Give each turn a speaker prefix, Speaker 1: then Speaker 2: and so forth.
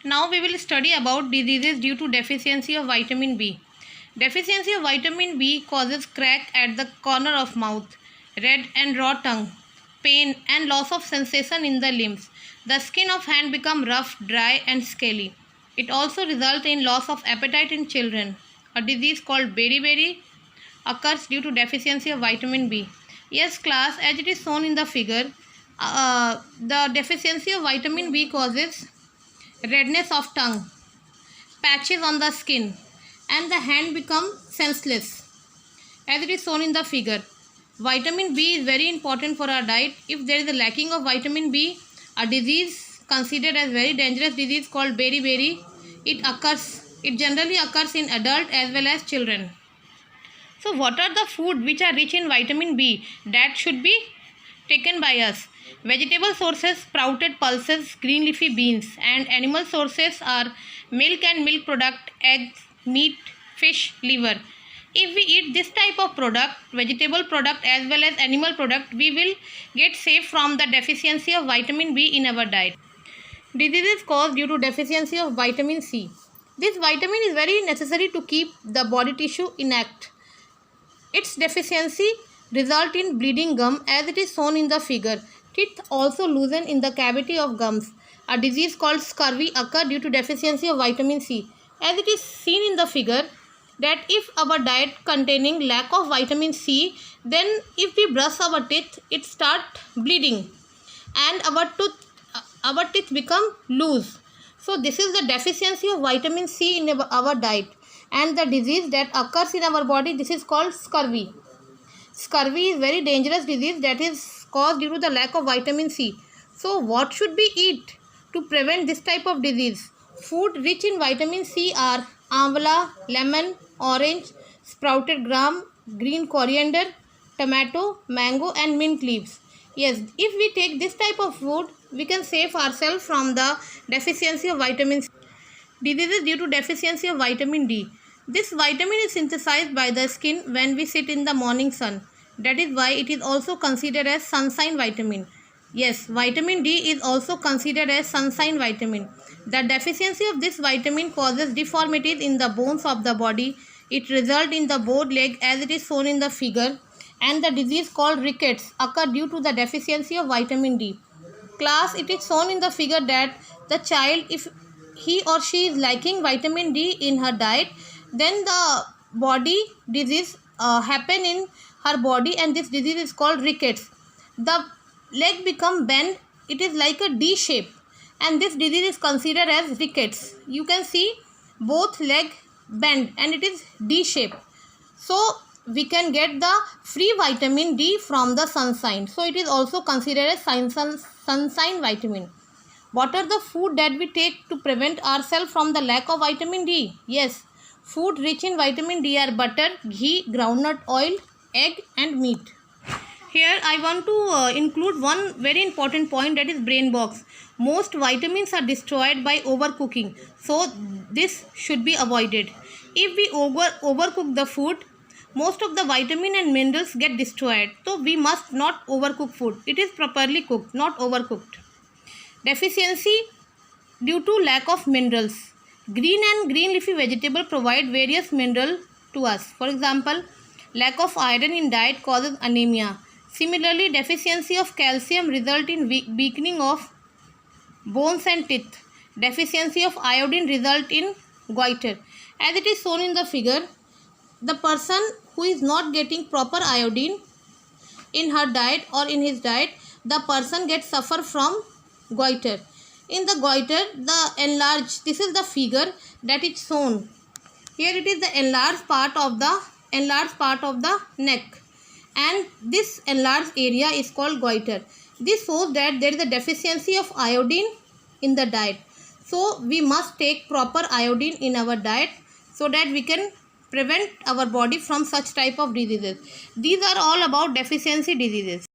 Speaker 1: Now we will study about diseases due to deficiency of vitamin B. Deficiency of vitamin B causes crack at the corner of mouth, red and raw tongue, pain and loss of sensation in the limbs. The skin of hand become rough, dry and scaly. It also results in loss of appetite in children. A disease called beriberi occurs due to deficiency of vitamin B. Yes class, as it is shown in the figure, the deficiency of vitamin B causes redness of tongue, patches on the skin, and the hand become senseless, as it is shown in the figure. Vitamin B is very important for our diet. If there is a lacking of vitamin B, a disease considered as very dangerous disease called beriberi, it generally occurs in adult as well as children. So what are the food which are rich in vitamin B that should be taken by us? Vegetable sources, sprouted pulses, green leafy beans, and animal sources are milk and milk product, eggs, meat, fish, liver. If we eat this type of product, vegetable product as well as animal product, we will get safe from the deficiency of vitamin B in our diet. Diseases caused due to deficiency of vitamin C. This vitamin is very necessary to keep the body tissue intact. Its deficiency result in bleeding gum, as it is shown in the figure. Teeth also loosen in the cavity of gums. A disease called scurvy occur due to deficiency of vitamin C. As it is seen in the figure, that if our diet containing lack of vitamin C, then if we brush our teeth, it start bleeding and our teeth become loose. So this is the deficiency of vitamin C in our diet, and the disease that occurs in our body, this is called scurvy. Scurvy is very dangerous disease that is caused due to the lack of vitamin C. So what should we eat to prevent this type of disease? Food rich in vitamin C are amla, lemon, orange, sprouted gram, green coriander, tomato, mango and mint leaves. Yes, if we take this type of food, we can save ourselves from the deficiency of vitamin C. Diseases due to deficiency of vitamin D. This vitamin is synthesized by the skin when we sit in the morning sun. That is why it is also considered as sunshine vitamin. Yes, vitamin D is also considered as sunshine vitamin. The deficiency of this vitamin causes deformities in the bones of the body. It results in the bowed leg, as it is shown in the figure, and the disease called rickets occur due to the deficiency of vitamin D. Class, it is shown in the figure that the child, if he or she is lacking vitamin D in her diet, then the body disease happen in her body, and this disease is called rickets. The leg become bent, it is like a D shape, and this disease is considered as rickets. You can see both leg bent and it is D shape. So we can get the free vitamin D from the sunshine. So it is also considered as sunshine vitamin. What are the food that we take to prevent ourselves from the lack of vitamin D? Yes, food rich in vitamin D are butter, ghee, groundnut oil, egg and meat. Here I want to include one very important point, that is brain box. Most vitamins are destroyed by overcooking, so this should be avoided. If we overcook the food, most of the vitamin and minerals get destroyed. So we must not overcook food. It is properly cooked, not overcooked. Deficiency due to lack of minerals. Green and green leafy vegetable provide various minerals to us. For example, lack of iron in diet causes anemia. Similarly, deficiency of calcium result in weakening of bones and teeth. Deficiency of iodine result in goiter. As it is shown in the figure, the person who is not getting proper iodine in her diet or in his diet, the person gets suffer from goiter. In the goiter, the enlarged, this is the figure that is shown. Here it is the enlarged part of the neck, and this enlarged area is called goiter. This shows that there is a deficiency of iodine in the diet. So we must take proper iodine in our diet so that we can prevent our body from such type of diseases. These are all about deficiency diseases.